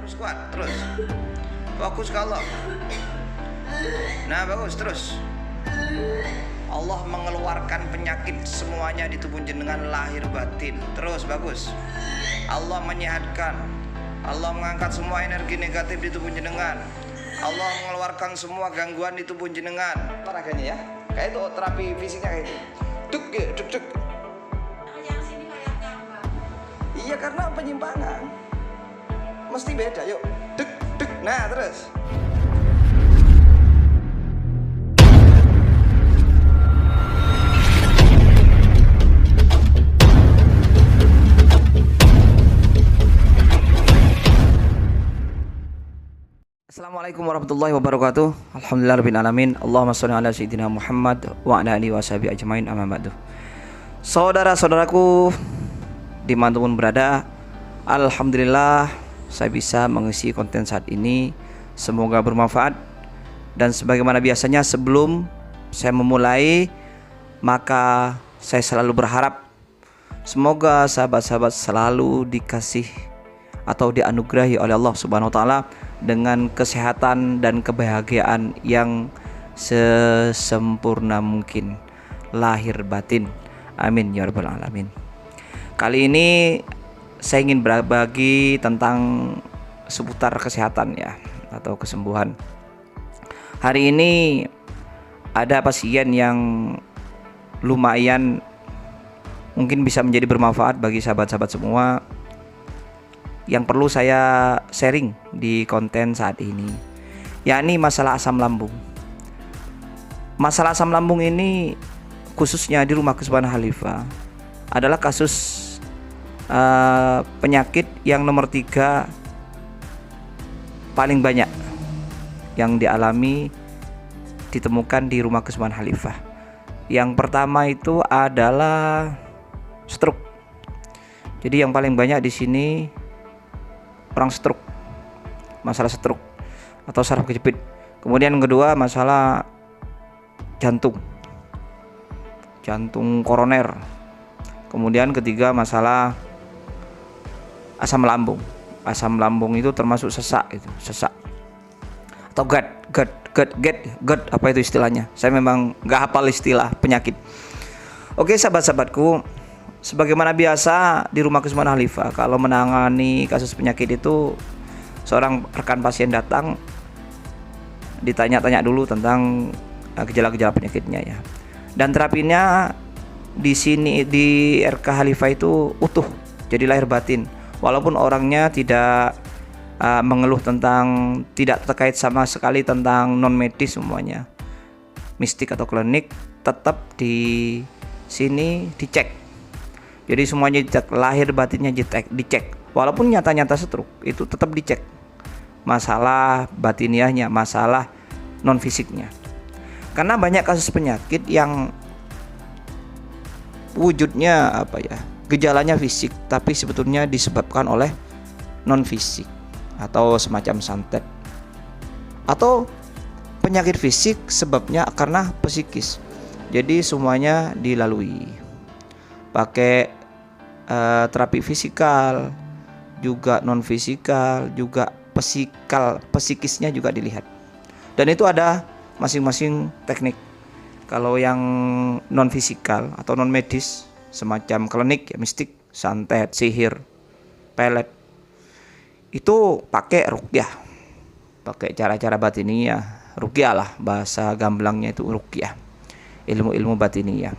Harus kuat, terus. Fokus ke Allah. Nah, bagus, terus. Allah mengeluarkan penyakit semuanya di tubuh jenengan lahir batin. Terus, bagus. Allah menyehatkan. Allah mengangkat semua energi negatif di tubuh jenengan. Allah mengeluarkan semua gangguan di tubuh jenengan. Olahraganya ya. Kayak itu terapi fisiknya kayak itu. Duk, duk, duk. Yang sini kayaknya enggak. Iya, karena penyimpangan. Mesti beda, yuk. Duk, duk. Nah, terus. Assalamualaikum warahmatullahi wabarakatuh. Alhamdulillahirabbil alamin. Allahumma shalli ala sayyidina Muhammad wa ala alihi washabihi ajmain, amma ba'du. Saudara-saudaraku dimanapun berada, alhamdulillah saya bisa mengisi konten saat ini. Semoga bermanfaat. Dan sebagaimana biasanya sebelum saya memulai, maka saya selalu berharap semoga sahabat-sahabat selalu dikasih atau dianugerahi oleh Allah Subhanahu wa taala dengan kesehatan dan kebahagiaan yang sesempurna mungkin lahir batin. Amin ya rabbal alamin. Kali ini saya ingin berbagi tentang seputar kesehatan ya, atau kesembuhan. Hari ini ada pasien yang lumayan mungkin bisa menjadi bermanfaat bagi sahabat-sahabat semua, yang perlu saya sharing di konten saat ini, yakni masalah asam lambung. Masalah asam lambung ini khususnya di Rumah Kesembuhan Khalifah adalah kasus penyakit yang nomor 3 paling banyak yang ditemukan di Rumah Kesembuhan Khalifah. Yang pertama itu adalah stroke. Jadi yang paling banyak di sini orang stroke, masalah stroke atau saraf kejepit. Kemudian yang kedua masalah jantung koroner. Kemudian ketiga masalah asam lambung. Asam lambung itu termasuk sesak atau GERD apa itu istilahnya. Saya memang nggak hafal istilah penyakit. Oke sahabat-sahabatku, sebagaimana biasa di Rumah Kesembuhan Khalifah, kalau menangani kasus penyakit itu seorang rekan pasien datang, ditanya-tanya dulu tentang gejala-gejala penyakitnya ya. Dan terapinya di sini di RK Khalifah itu utuh, jadi lahir batin. Walaupun orangnya tidak mengeluh tentang, tidak terkait sama sekali tentang non medis semuanya, mistik atau klinik, tetap di sini dicek. Jadi semuanya dicek, lahir batinnya dicek. Walaupun nyata-nyata stroke itu tetap dicek. Masalah batiniahnya, masalah non fisiknya. Karena banyak kasus penyakit yang wujudnya gejalanya fisik, tapi sebetulnya disebabkan oleh non fisik atau semacam santet. Atau penyakit fisik sebabnya karena psikis. Jadi semuanya dilalui. Pakai terapi fisikal, juga non fisikal, juga psikisnya juga dilihat. Dan itu ada masing-masing teknik. Kalau yang non fisikal atau non medis semacam klinik ya, mistik, santet, sihir, pelet, itu pakai ruqyah, pakai cara-cara batiniyah, ruqyah lah bahasa gamblangnya itu ruqyah, ilmu-ilmu batiniyah.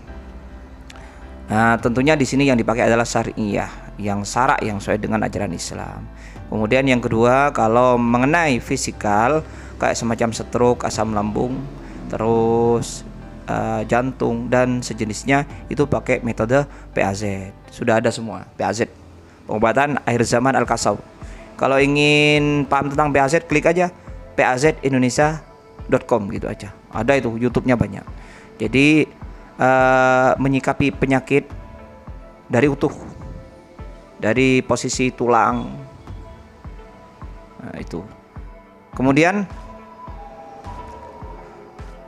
Nah, tentunya di sini yang dipakai adalah syariah, yang syarak, yang sesuai dengan ajaran Islam. Kemudian yang kedua, kalau mengenai fisikal kayak semacam stroke, asam lambung, terus jantung dan sejenisnya, itu pakai metode PAZ. Sudah ada semua PAZ, pengobatan akhir zaman Al-Kasaw. Kalau ingin paham tentang PAZ, klik aja pazindonesia.com gitu aja. Ada itu, YouTube-nya banyak. Jadi menyikapi penyakit dari utuh, dari posisi tulang. Nah, itu.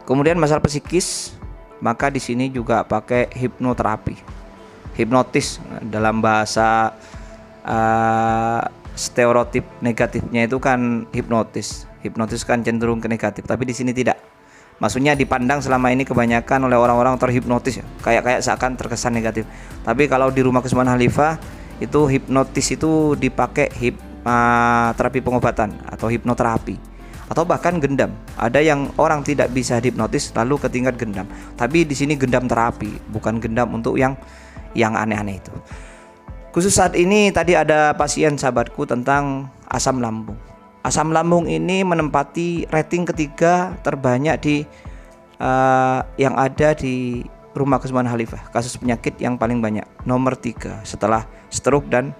Kemudian masalah psikis, maka di sini juga pakai hipnoterapi, hipnotis dalam bahasa stereotip negatifnya itu kan hipnotis. Hipnotis kan cenderung ke negatif, tapi di sini tidak. Maksudnya dipandang selama ini kebanyakan oleh orang-orang terhipnotis ya, kayak seakan terkesan negatif. Tapi kalau di Rumah Kesembuhan Khalifah itu hipnotis itu dipakai terapi pengobatan atau hipnoterapi atau bahkan gendam. Ada yang orang tidak bisa hipnotis lalu ke tingkat gendam. Tapi di sini gendam terapi, bukan gendam untuk yang aneh-aneh itu. Khusus saat ini tadi ada pasien sahabatku tentang asam lambung. Asam lambung ini menempati rating ketiga terbanyak di yang ada di Rumah Kesembuhan Khalifah. Kasus penyakit yang paling banyak, nomor 3 setelah stroke dan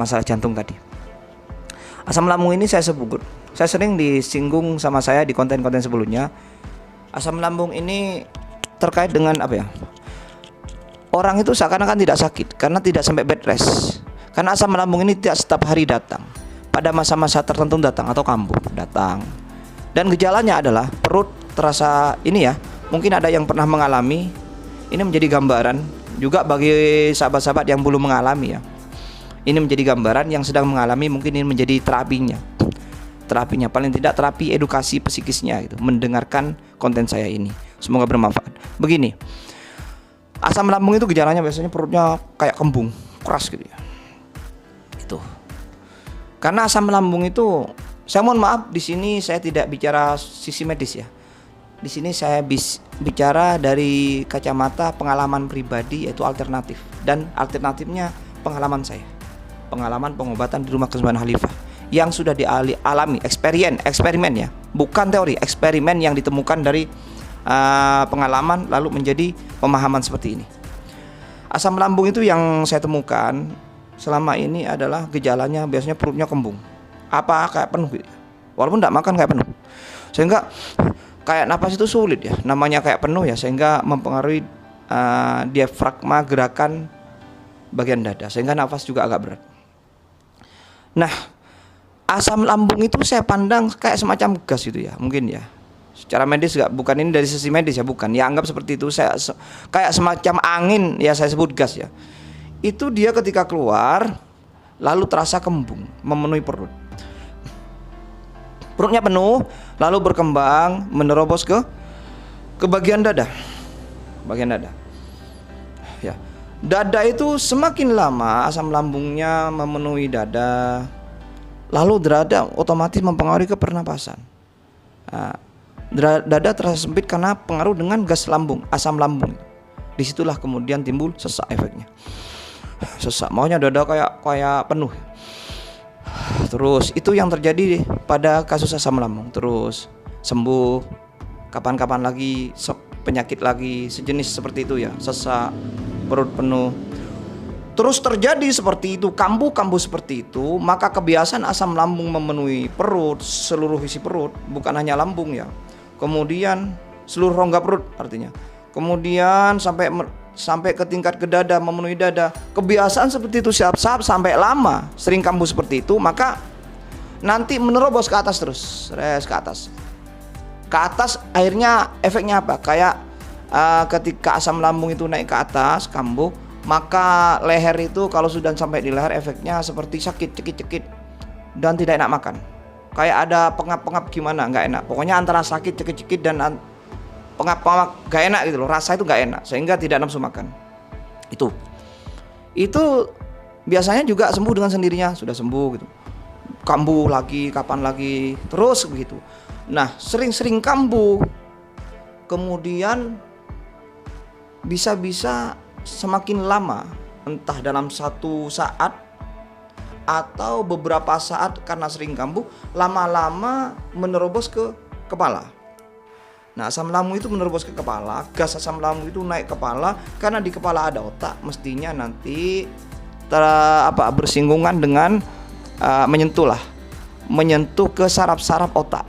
masalah jantung tadi. Asam lambung ini saya sering disinggung sama saya di konten-konten sebelumnya. Asam lambung ini terkait dengan apa ya? Orang itu seakan-akan tidak sakit karena tidak sampai bed rest. Karena asam lambung ini tidak setiap hari datang. Pada masa-masa tertentu datang atau kambuh datang. Dan gejalanya adalah perut terasa ini ya. Mungkin ada yang pernah mengalami. Ini menjadi gambaran juga bagi sahabat-sahabat yang belum mengalami ya. Ini menjadi gambaran yang sedang mengalami, mungkin ini menjadi terapinya. Terapinya paling tidak terapi edukasi psikisnya gitu, mendengarkan konten saya ini. Semoga bermanfaat. Begini. Asam lambung itu gejalanya biasanya perutnya kayak kembung, keras gitu ya. Itu. Karena asam lambung itu, saya mohon maaf di sini saya tidak bicara sisi medis ya. Di sini saya bicara dari kacamata pengalaman pribadi, yaitu alternatif, dan alternatifnya pengalaman saya. Pengalaman pengobatan di Rumah Kesembuhan Khalifah yang sudah dialami, eksperimen ya, bukan teori, eksperimen yang ditemukan dari pengalaman lalu menjadi pemahaman seperti ini. Asam lambung itu yang saya temukan selama ini adalah gejalanya biasanya perutnya kembung, apa kayak penuh gitu. Walaupun tidak makan kayak penuh, sehingga kayak napas itu sulit ya, namanya kayak penuh ya, sehingga mempengaruhi diafragma, gerakan bagian dada, sehingga nafas juga agak berat. Nah, asam lambung itu saya pandang kayak semacam gas gitu ya, mungkin ya. Secara medis enggak, bukan ini dari sisi medis ya, bukan. Ya anggap seperti itu, saya kayak semacam angin ya, saya sebut gas ya. Itu dia ketika keluar lalu terasa kembung, memenuhi perut. Perutnya penuh, lalu berkembang menerobos ke bagian dada. Bagian dada. Ya. Dada itu semakin lama asam lambungnya memenuhi dada, lalu dada otomatis mempengaruhi ke pernapasan. Nah, dada terasa sempit karena pengaruh dengan gas lambung, asam lambung. Disitulah kemudian timbul sesak efeknya. Sesak, maunya dada kayak penuh. Terus itu yang terjadi pada kasus asam lambung. Terus sembuh, kapan-kapan lagi penyakit lagi sejenis seperti itu ya, sesak, perut penuh. Terus terjadi seperti itu, kambuh-kambuh seperti itu, maka kebiasaan asam lambung memenuhi perut, seluruh isi perut, bukan hanya lambung ya. Kemudian seluruh rongga perut artinya. Kemudian sampai ke tingkat ke dada, memenuhi dada. Kebiasaan seperti itu siap-siap sampai lama, sering kambuh seperti itu, maka nanti menerobos ke atas terus, ke atas. Ke atas akhirnya efeknya apa? Kayak ketika asam lambung itu naik ke atas, kambuh, maka leher itu kalau sudah sampai di leher efeknya seperti sakit, cekit-cekit, dan tidak enak makan. Kayak ada pengap-pengap gimana, nggak enak. Pokoknya antara sakit, cekit-cekit, dan pengap-pengap nggak enak gitu loh. Rasa itu nggak enak, sehingga tidak nafsu makan. Itu biasanya juga sembuh dengan sendirinya, sudah sembuh gitu. Kambuh lagi, kapan lagi, terus begitu. Nah, sering-sering kambuh, kemudian bisa-bisa semakin lama, entah dalam satu saat atau beberapa saat karena sering kambuh, lama-lama menerobos ke kepala. Nah, asam lambung itu menerobos ke kepala, gas asam lambung itu naik ke kepala, karena di kepala ada otak, mestinya nanti bersinggungan dengan menyentuh ke saraf-saraf otak.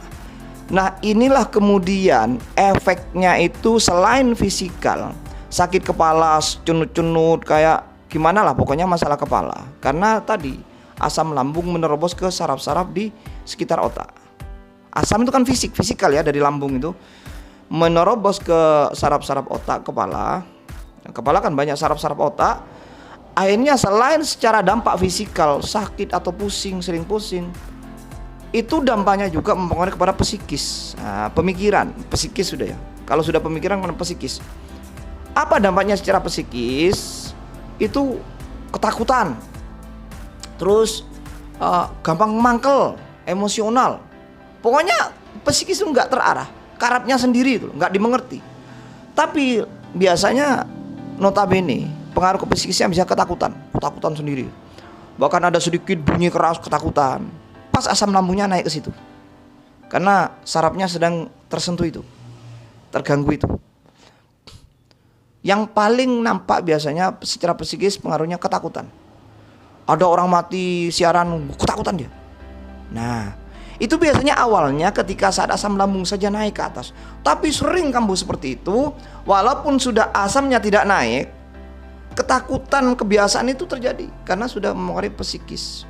Nah, inilah kemudian efeknya itu selain fisikal, sakit kepala, cunut-cunut, kayak gimana lah pokoknya masalah kepala. Karena tadi asam lambung menerobos ke saraf-saraf di sekitar otak. Asam itu kan fisikal ya, dari lambung itu menerobos ke saraf-saraf otak kepala. Kepala kan banyak saraf-saraf otak. akhirnya selain secara dampak fisikal, sakit atau pusing, sering pusing, itu dampaknya juga mempengaruhi kepada psikis, pemikiran, psikis sudah ya. Kalau sudah pemikiran, kepada psikis. Apa dampaknya secara psikis? Itu ketakutan, terus gampang mangkel, emosional. Pokoknya psikis itu nggak terarah, karakternya sendiri itu nggak dimengerti. Tapi biasanya notabene pengaruh ke psikisnya bisa ketakutan sendiri. Bahkan ada sedikit bunyi keras ketakutan, pas asam lambungnya naik ke situ. Karena sarafnya sedang tersentuh itu, terganggu itu. Yang paling nampak biasanya secara psikis pengaruhnya ketakutan. Ada orang mati siaran ketakutan dia. Nah, itu biasanya awalnya ketika saat asam lambung saja naik ke atas. Tapi sering kambuh seperti itu, walaupun sudah asamnya tidak naik, ketakutan kebiasaan itu terjadi karena sudah mempengaruhi psikis.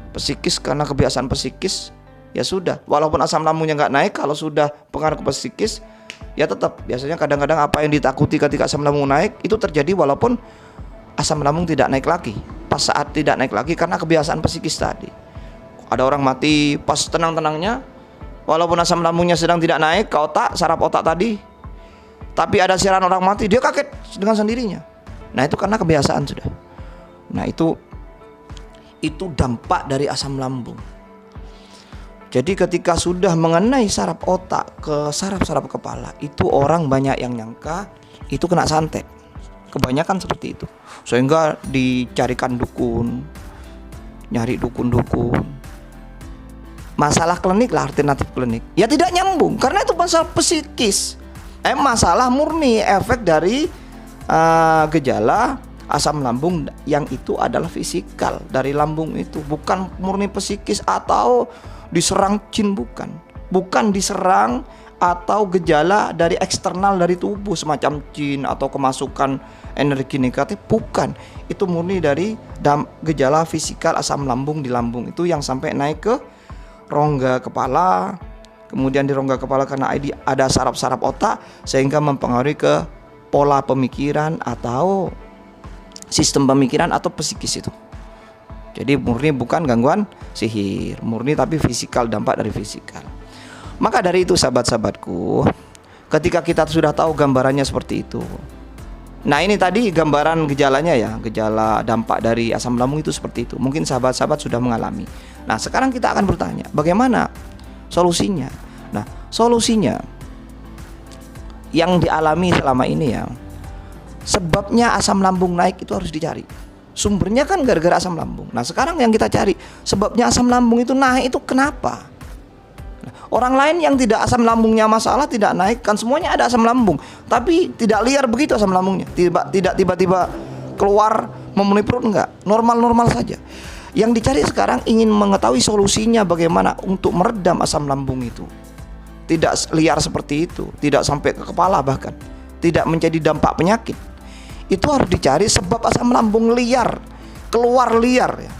Psikis karena kebiasaan psikis, ya sudah. Walaupun asam lambungnya nggak naik, kalau sudah pengaruh ke psikis, ya tetap. Biasanya kadang-kadang apa yang ditakuti ketika asam lambung naik itu terjadi walaupun asam lambung tidak naik lagi. Pas saat tidak naik lagi karena kebiasaan psikis tadi. Ada orang mati pas tenang-tenangnya, walaupun asam lambungnya sedang tidak naik ke otak, saraf otak tadi, tapi ada siaran orang mati, dia kaget dengan sendirinya. Nah itu karena kebiasaan sudah. Nah itu dampak dari asam lambung. Jadi ketika sudah mengenai saraf otak ke saraf-saraf kepala, itu orang banyak yang nyangka itu kena santet. Kebanyakan seperti itu. Sehingga dicarikan dukun, nyari dukun-dukun. Masalah klinik lah, alternatif klinik. Ya tidak nyambung karena itu masalah psikis. Masalah murni efek dari gejala asam lambung yang itu adalah fisikal dari lambung itu, bukan murni psikis atau diserang jin, bukan diserang atau gejala dari eksternal dari tubuh semacam jin atau kemasukan energi negatif, bukan. Itu murni dari gejala fisikal asam lambung di lambung itu yang sampai naik ke rongga kepala, kemudian di rongga kepala karena ada saraf-saraf otak sehingga mempengaruhi ke pola pemikiran atau sistem pemikiran atau psikis itu. Jadi murni bukan gangguan sihir, murni tapi fisikal, dampak dari fisikal. Maka dari itu sahabat-sahabatku, ketika kita sudah tahu gambarannya seperti itu. Nah ini tadi gambaran gejalanya ya, gejala dampak dari asam lambung itu seperti itu. Mungkin sahabat-sahabat sudah mengalami. Nah sekarang kita akan bertanya, bagaimana solusinya? Nah solusinya yang dialami selama ini ya, sebabnya asam lambung naik itu harus dicari. Sumbernya kan gara-gara asam lambung. Nah sekarang yang kita cari, sebabnya asam lambung itu naik itu kenapa? Orang lain yang tidak asam lambungnya masalah, tidak naik, kan semuanya ada asam lambung, tapi tidak liar begitu asam lambungnya, tidak tiba-tiba keluar memenuhi perut, enggak, normal-normal saja. Yang dicari sekarang ingin mengetahui solusinya bagaimana untuk meredam asam lambung itu. Tidak liar seperti itu, tidak sampai ke kepala bahkan, tidak menjadi dampak penyakit. Itu harus dicari sebab asam lambung liar, keluar liar ya.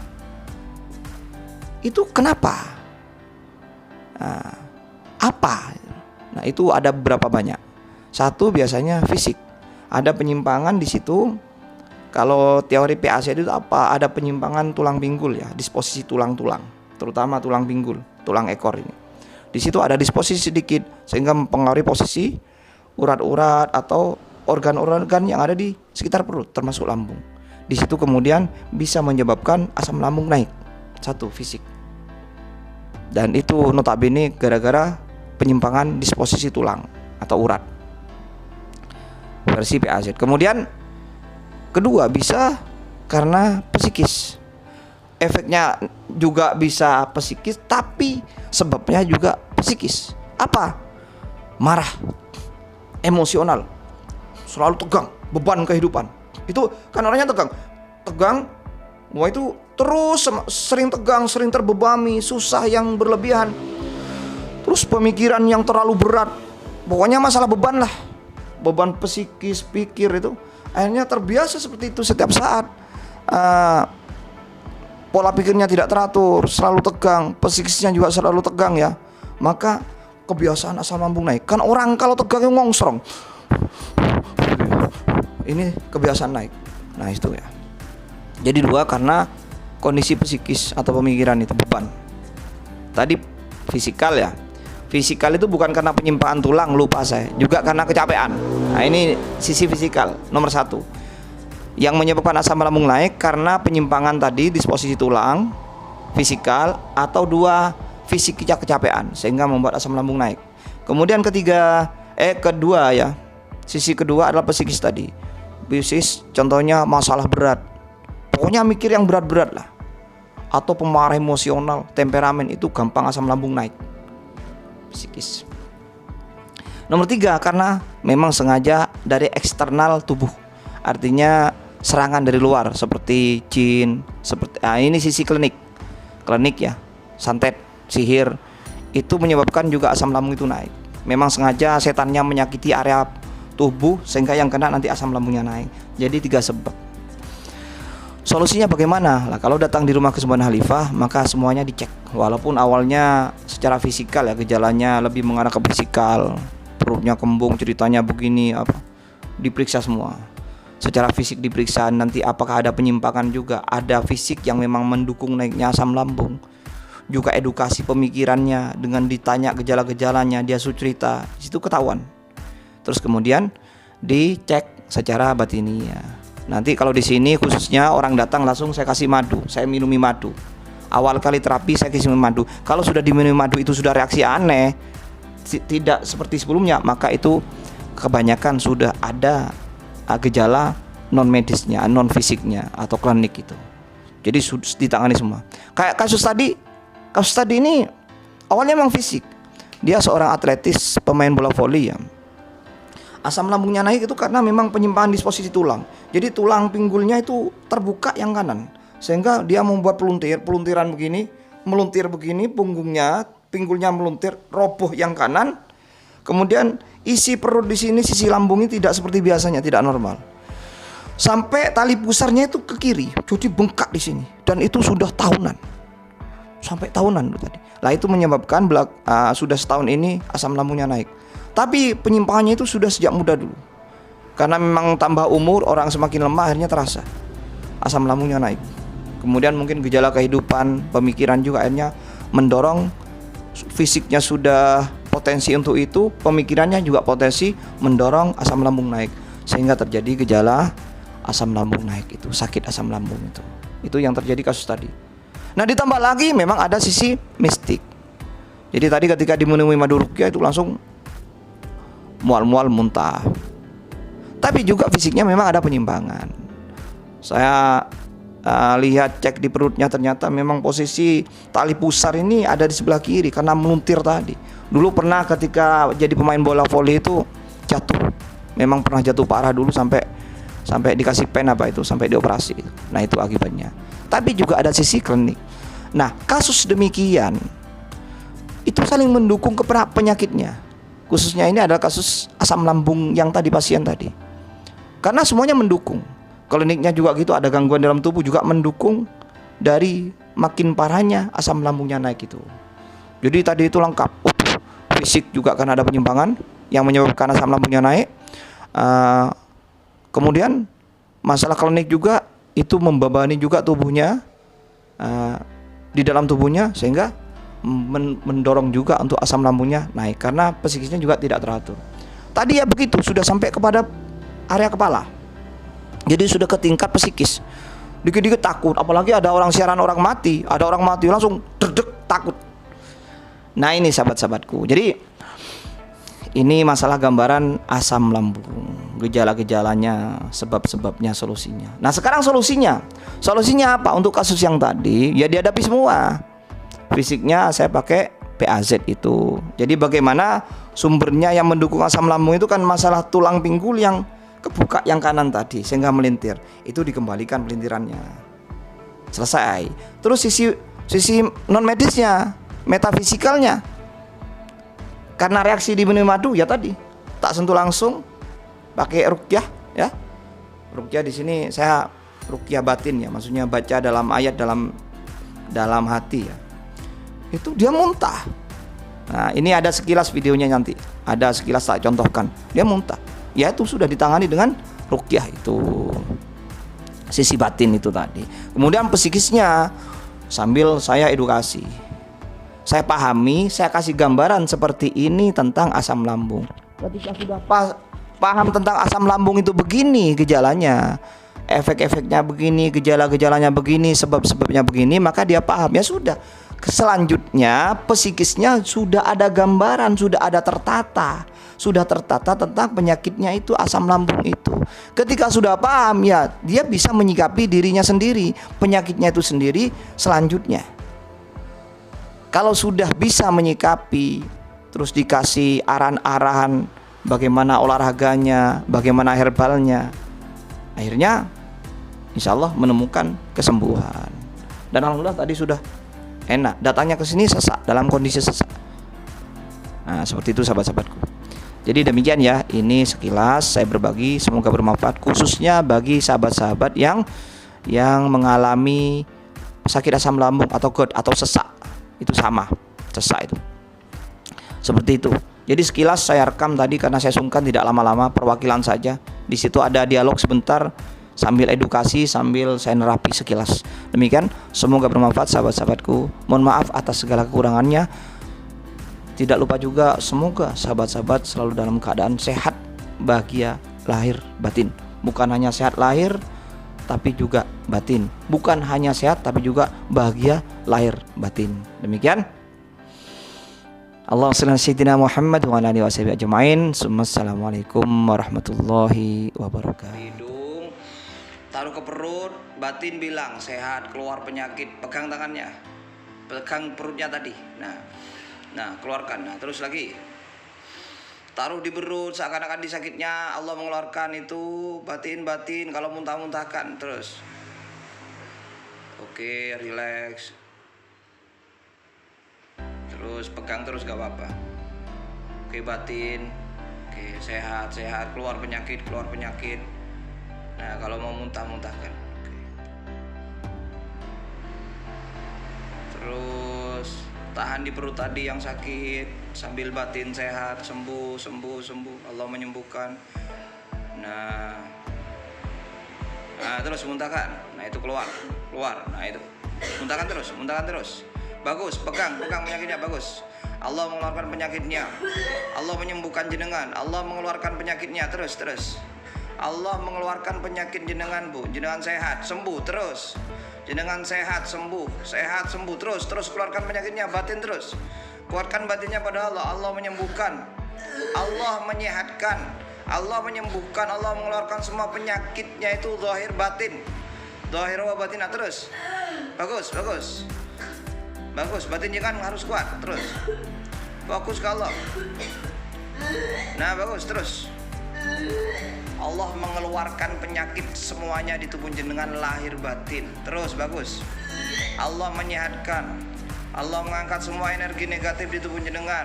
Itu kenapa? Nah, apa? Nah itu ada beberapa banyak. Satu biasanya fisik, ada penyimpangan di situ. Kalau teori PAC itu apa? Ada penyimpangan tulang pinggul ya, disposisi tulang-tulang, terutama tulang pinggul, tulang ekor ini. Di situ ada disposisi sedikit sehingga mempengaruhi posisi urat-urat atau organ-organ yang ada di sekitar perut, termasuk lambung. Di situ kemudian bisa menyebabkan asam lambung naik. Satu fisik. Dan itu notabene gara-gara penyimpangan disposisi tulang atau urat, versi PAZ. Kemudian kedua bisa karena psikis. Efeknya juga bisa psikis, tapi sebabnya juga psikis. Apa? Marah, emosional, selalu tegang, beban kehidupan. Itu kan orangnya tegang, wah itu terus sering tegang, sering terbebani, susah yang berlebihan. Terus pemikiran yang terlalu berat. Pokoknya masalah beban lah. Beban psikis, pikir itu. Akhirnya terbiasa seperti itu setiap saat. Pola pikirnya tidak teratur, selalu tegang, psikisnya juga selalu tegang ya. Maka kebiasaan asam lambung naik. Kan orang kalau tegang ngongsrong. Ini kebiasaan naik. Nah itu ya. Jadi dua karena kondisi psikis atau pemikiran itu beban. Tadi fisikal ya. Fisikal itu bukan karena penyimpanan tulang, lupa saya, juga karena kecapean. Nah ini sisi fisikal nomor satu. Yang menyebabkan asam lambung naik karena penyimpangan tadi disposisi tulang, fisikal, atau dua fisiknya kecapean sehingga membuat asam lambung naik. Kemudian kedua ya, sisi kedua adalah psikis tadi. Psikis contohnya masalah berat, pokoknya mikir yang berat-berat lah, atau pemarah emosional, temperamen, itu gampang asam lambung naik. Psikis. Nomor 3 karena memang sengaja dari eksternal tubuh, artinya serangan dari luar seperti jin, ini sisi klinik ya, santet, sihir, itu menyebabkan juga asam lambung itu naik. Memang sengaja setannya menyakiti area tubuh sehingga yang kena nanti asam lambungnya naik. Jadi 3 sebab. Solusinya bagaimana? Lah, kalau datang di rumah kesembuhan Khalifah, maka semuanya dicek. Walaupun awalnya secara fisikal ya, gejalanya lebih mengarah ke fisikal, perutnya kembung, ceritanya begini, diperiksa semua. Secara fisik diperiksa, nanti apakah ada penyimpangan juga, ada fisik yang memang mendukung naiknya asam lambung. Juga edukasi pemikirannya dengan ditanya gejala-gejalanya, dia cerita, di situ ketahuan. Terus kemudian dicek secara batiniah. Nanti kalau di sini khususnya orang datang langsung saya kasih madu, saya minumi madu. Awal kali terapi saya kasih minum madu. Kalau sudah diminum madu itu sudah reaksi aneh, tidak seperti sebelumnya, maka itu kebanyakan sudah ada gejala non medisnya, non fisiknya atau klinik itu. Jadi ditangani semua. Kayak kasus tadi ini awalnya memang fisik. Dia seorang atletis, pemain bola voli ya. Asam lambungnya naik itu karena memang penyimpanan disposisi tulang. Jadi tulang pinggulnya itu terbuka yang kanan, sehingga dia membuat peluntiran begini, meluntir begini, pinggulnya meluntir, roboh yang kanan. Kemudian isi perut di sini, sisi lambungnya tidak seperti biasanya, tidak normal. Sampai tali pusarnya itu ke kiri, jadi bengkak di sini, dan itu sudah tahunan. Sampai tahunan itu tadi. Lah itu menyebabkan sudah setahun ini asam lambungnya naik. Tapi penyimpangannya itu sudah sejak muda dulu. Karena memang tambah umur, orang semakin lemah, akhirnya terasa asam lambungnya naik. Kemudian mungkin gejala kehidupan, pemikiran juga akhirnya mendorong, fisiknya sudah potensi untuk itu, pemikirannya juga potensi mendorong asam lambung naik, sehingga terjadi gejala asam lambung naik itu, sakit asam lambung itu. Itu yang terjadi kasus tadi. Nah ditambah lagi memang ada sisi mistik. Jadi tadi ketika diminumi madu ruqyah itu langsung mual-mual, muntah. Tapi juga fisiknya memang ada penyimpangan. Saya lihat cek di perutnya, ternyata memang posisi tali pusar ini ada di sebelah kiri karena meluntir tadi. Dulu pernah ketika jadi pemain bola voli itu jatuh. Memang pernah jatuh parah dulu sampai dikasih pen sampai dioperasi. Nah itu akibatnya. Tapi juga ada sisi klinik. Nah kasus demikian itu saling mendukung ke penyakitnya. Khususnya ini adalah kasus asam lambung yang tadi pasien tadi. Karena semuanya mendukung. Kliniknya juga gitu, ada gangguan dalam tubuh juga mendukung dari makin parahnya asam lambungnya naik itu. Jadi tadi itu lengkap. Fisik juga karena ada penyimpangan yang menyebabkan asam lambungnya naik. Kemudian masalah klinik juga itu membebani juga tubuhnya, di dalam tubuhnya, sehingga mendorong juga untuk asam lambungnya naik karena psikisnya juga tidak teratur. Tadi ya begitu, sudah sampai kepada area kepala. Jadi sudah ke tingkat psikis. Dikit-dikit takut, apalagi ada orang siaran orang mati langsung derdek takut. Nah ini sahabat-sahabatku. Jadi ini masalah gambaran asam lambung, gejala-gejalanya, sebab-sebabnya, solusinya. Nah sekarang solusinya apa untuk kasus yang tadi? Ya dihadapi semua. Fisiknya saya pakai PAZ itu. Jadi bagaimana sumbernya yang mendukung asam lambung itu kan masalah tulang pinggul yang kebuka yang kanan tadi sehingga melintir. Itu dikembalikan pelintirannya. Selesai. Terus sisi non medisnya, metafisikalnya. Karena reaksi di minum madu ya tadi, tak sentuh langsung, pakai ruqyah ya. Ruqyah di sini saya ruqyah batin ya, maksudnya baca dalam ayat dalam hati ya. Itu dia muntah. Nah ini ada sekilas videonya nanti, ada sekilas tak contohkan, dia muntah. Ya itu sudah ditangani dengan ruqyah itu. sisi batin itu tadi. Kemudian psikisnya sambil saya edukasi, saya pahami, saya kasih gambaran seperti ini tentang asam lambung. Ketika sudah paham tentang asam lambung itu begini gejalanya, efek-efeknya begini, gejala-gejalanya begini, sebab-sebabnya begini, maka dia paham. Ya sudah, selanjutnya psikisnya sudah ada gambaran, sudah ada tertata tentang penyakitnya itu, asam lambung itu. Ketika sudah paham, ya dia bisa menyikapi dirinya sendiri, penyakitnya itu sendiri. Selanjutnya kalau sudah bisa menyikapi, terus dikasih arahan-arahan bagaimana olahraganya, bagaimana herbalnya, akhirnya insya Allah menemukan kesembuhan. Dan alhamdulillah tadi sudah enak, datangnya ke sini sesak, dalam kondisi sesak. Nah, seperti itu sahabat-sahabatku. Jadi demikian ya, ini sekilas saya berbagi, semoga bermanfaat khususnya bagi sahabat-sahabat yang mengalami sakit asam lambung atau GERD atau sesak. Itu sama, sesak itu. Seperti itu. Jadi sekilas saya rekam tadi karena saya sungkan tidak lama-lama, perwakilan saja. Di situ ada dialog sebentar sambil edukasi, sambil saya nerapi sekilas. Demikian, semoga bermanfaat sahabat-sahabatku. Mohon maaf atas segala kekurangannya. Tidak lupa juga semoga sahabat-sahabat selalu dalam keadaan sehat, bahagia, lahir, batin. Bukan hanya sehat lahir, tapi juga batin. Bukan hanya sehat, tapi juga bahagia, lahir, batin. Demikian. Allahumma shalli ala sayyidina Muhammad wa ala alihi washabihi ajmain. Assalamualaikum warahmatullahi wabarakatuh. Hidung, taruh ke perut, batin bilang sehat, keluar penyakit. Pegang tangannya, pegang perutnya tadi. Nah, keluarkan. Nah, terus lagi. Taruh di perut, seakan-akan di sakitnya Allah mengeluarkan itu, batin. Kalau muntah-muntahkan terus. Oke, relax. Terus pegang terus gak apa-apa. Oke, batin. Oke, sehat, keluar penyakit. Nah, kalau mau muntah-muntahkan. Oke. Terus tahan di perut tadi yang sakit sambil batin sehat, sembuh. Allah menyembuhkan. Nah, terus muntahkan. Nah, itu keluar. Nah, itu. Muntahkan terus. Bagus, pegang penyakitnya, bagus. Allah mengeluarkan penyakitnya. Allah menyembuhkan jenengan. Allah mengeluarkan penyakitnya, terus. Allah mengeluarkan penyakit jenengan, Bu. Jenengan sehat, sembuh terus. Jenengan sehat, sembuh, terus keluarkan penyakitnya, batin terus. Keluarkan batinnya pada Allah. Allah menyembuhkan. Allah menyehatkan. Allah menyembuhkan. Allah mengeluarkan semua penyakitnya itu zahir batin. Zahir wa batin, terus. Bagus, batinnya kan harus kuat, terus. Fokus ke Allah. Nah, bagus, terus. Allah mengeluarkan penyakit semuanya di tubuh jenengan lahir batin. Terus, bagus. Allah menyehatkan. Allah mengangkat semua energi negatif di tubuh jenengan.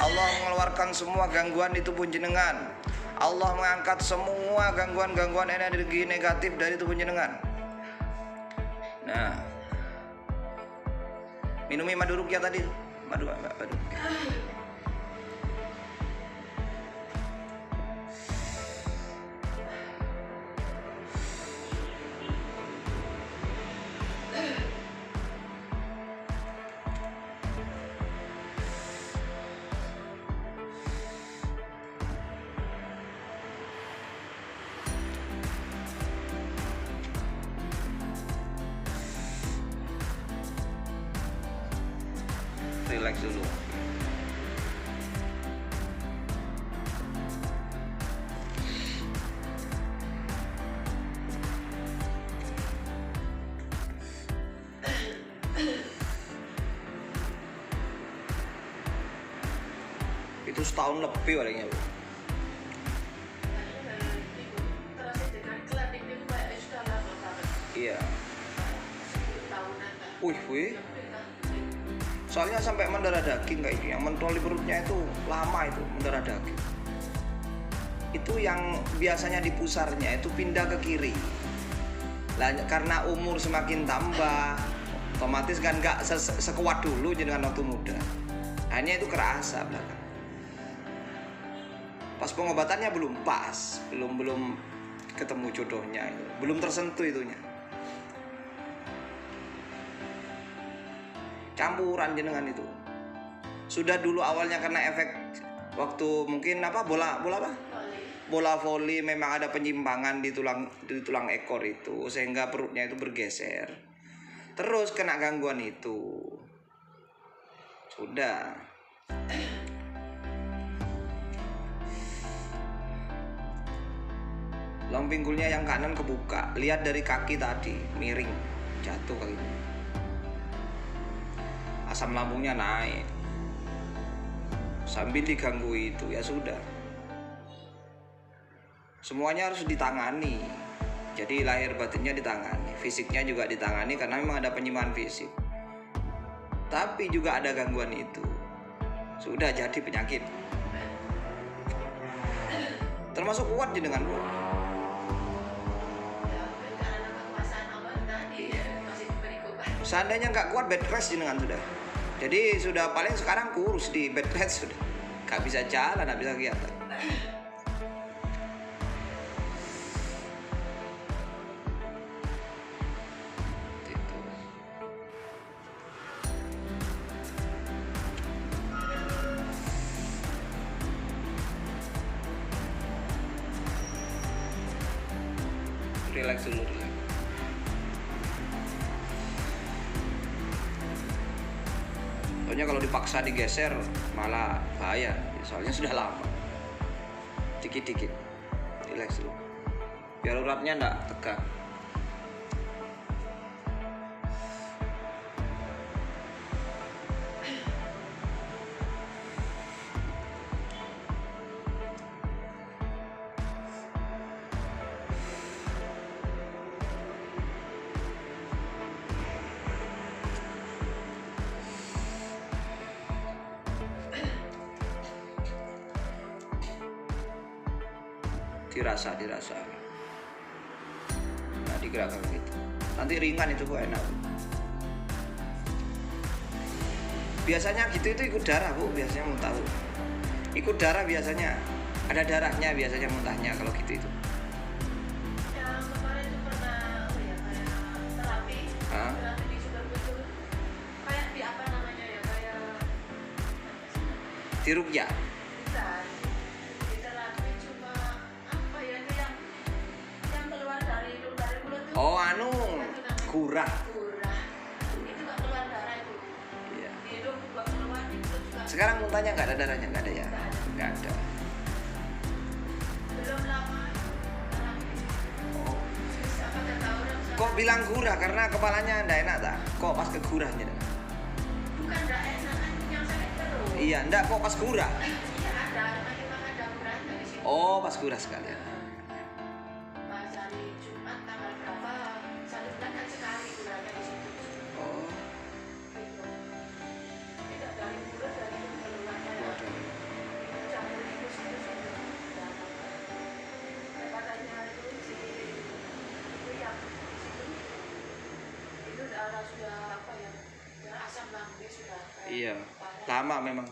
Allah mengeluarkan semua gangguan di tubuh jenengan. Allah mengangkat semua gangguan energi negatif dari tubuh jenengan. Nah, minumi madu ruqyah tadi. Madu. Relax dulu. Itu setahun lebih orangnya, Bu. Iya. Wih. Soalnya sampai mendarah daging kayak ini, yang mentol di perutnya itu lama, itu mendarah daging. Itu yang biasanya di pusarnya itu pindah ke kiri. Lah, karena umur semakin tambah, otomatis kan nggak sekuat dulu dengan waktu muda. Hanya itu kerasa belakang. Pas pengobatannya belum pas, belum ketemu jodohnya itu. Belum tersentuh itunya. Campuran jenengan itu. Sudah dulu awalnya karena efek waktu mungkin bola apa? Bola voli memang ada penyimpangan di tulang ekor itu sehingga perutnya itu bergeser. Terus kena gangguan itu. Sudah. Tulang pinggulnya yang kanan kebuka. Lihat dari kaki tadi, miring, jatuh kakinya. Asam lambungnya naik. Sambil diganggu itu, ya sudah. Semuanya harus ditangani. Jadi lahir batinnya ditangani, fisiknya juga ditangani karena memang ada penyimpangan fisik. Tapi juga ada gangguan itu. Sudah jadi penyakit. Termasuk kuat jenengan, Bu. Seandainya nggak kuat bed rest jenengan sudah. Jadi sudah paling sekarang kurus di bed rest sudah. Nggak bisa jalan, nggak bisa kegiatan. Itu. Relax dulu, relax. Soalnya kalau dipaksa digeser malah bahaya, soalnya sudah lama. Dikit-dikit, relax dulu. Biar uratnya enggak tegang. Dirasa. Nah, digerakkan gitu. Nanti ringan itu Bu, enak. Biasanya gitu itu ikut darah Bu, biasanya muntah Bu. Ikut darah biasanya. Ada darahnya biasanya muntahnya kalau gitu itu. Yang kemarin itu pernah kayak terapi. Hah? Terapi di Superbetul. Kayak di apa namanya ya? Kayak Di ruqyah. bukan. Di terapi cuma apa ya itu yang keluar dari mulut tuh. Oh, Apa itu namanya? gurah. Gurah. Itu nggak keluar darah itu. Iya. Di hidung nggak keluar, di mulut juga. Sekarang muntahnya nggak ada darahnya, nggak ada ya? Nggak ada. Belum lama terapi. Oh. Siapa nggak tahu orang sana. Kok bilang gurah? Karena kepalanya nggak enak tak? Kok pas ke gurahnya? Bukan nggak enak kan yang sakit perut. Iya, enggak kok pas gurah. Iya ada, memang ada gurahnya di situ. Oh, pas gurah sekalian. Pas hari Jumat tanggal berapa? Satu bulan kan sekali gurahnya di situ. Oh, Gitu. Tidak dari mulut dari itu keluar kayak waduh. itu campur itu situ situ. Katanya itu si itu yang di situ itu sudah apa ya? Ya, asam lambung sudah kayak Iya, parah. lama memang.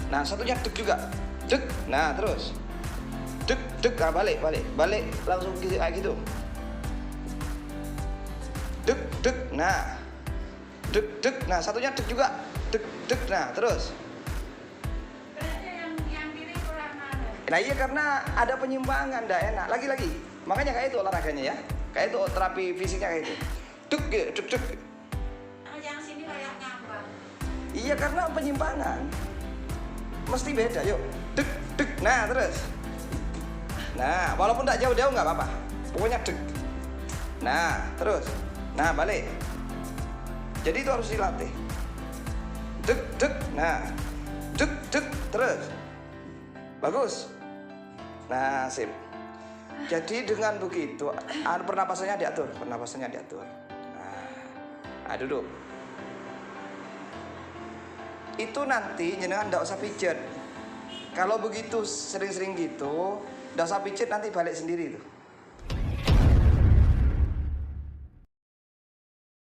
Nah, satunya deg juga. Deg. Nah, terus. Deg, deg. Nah, balik. Langsung kayak gitu. Deg, deg. Nah. Deg, deg. Nah, satunya deg juga. Deg, deg. Nah, terus. Berarti yang kiri kurang ada. Nah, iya karena ada penyimpangan, ndak enak. Lagi. Makanya kayak itu olahraganya ya. Kayak itu terapi fisiknya kayak itu. Deg, deg, deg. Yang sini kayak ngambang. Iya karena penyimpangan. Mesti beda, yuk. Deg, deg. Nah, terus. Nah, walaupun tak jauh-jauh nggak apa-apa. Pokoknya deg. Nah, terus. Nah, balik. Jadi itu harus dilatih. Deg, deg. Nah. Deg, deg. Terus. Bagus. Nah, sip. Jadi dengan begitu, pernapasannya diatur. Nah, duduk. Itu nanti jenengan nggak usah pijet. Kalau begitu sering-sering gitu, nggak usah pijet, nanti balik sendiri tuh.